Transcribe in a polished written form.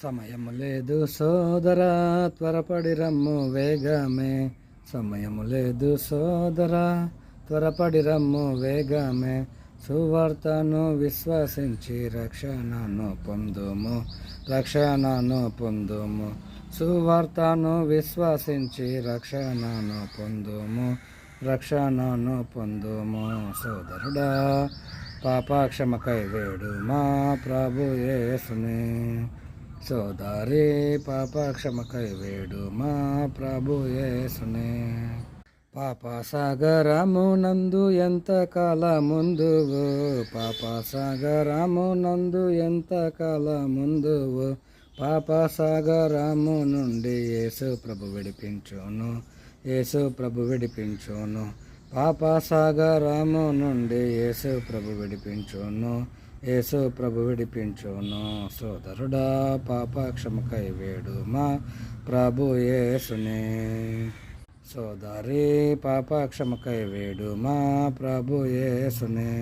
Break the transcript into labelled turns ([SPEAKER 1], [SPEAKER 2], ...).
[SPEAKER 1] సమయము లేదు సోదరా, త్వరపడి రమ్ము వేగమే. సమయము లేదు సోదరా, త్వరపడి రమ్ము వేగమే. సువార్తను విశ్వసించి రక్షణను పొందుము, రక్షణను పొందుము. సువార్తను విశ్వసించి రక్షణను పొందుము, రక్షణను పొందుము. సోదరుడా, పాపక్షమకై వేడుమా ప్రభు యేసుని. సోదరి, పాపక్షమకై వేడుమా ప్రభు యేసుని. పాపసాగరమునందు ఎంతకాలముందువు, పాపసాగరమునందు ఎంతకాలముందువు. పాపసాగరము నుండి యేసు ప్రభు విడిపించును, యేసు ప్రభు విడిపించును. పాపసాగరము నుండి యేసు ప్రభు విడిపించును, యేసు ప్రభు విడిపించును. సోదరుడా, పాపక్షమకై వేడుమా ప్రభు యేసుని. సోదరి, పాపక్షమకై వేడుమా ప్రభు యేసుని.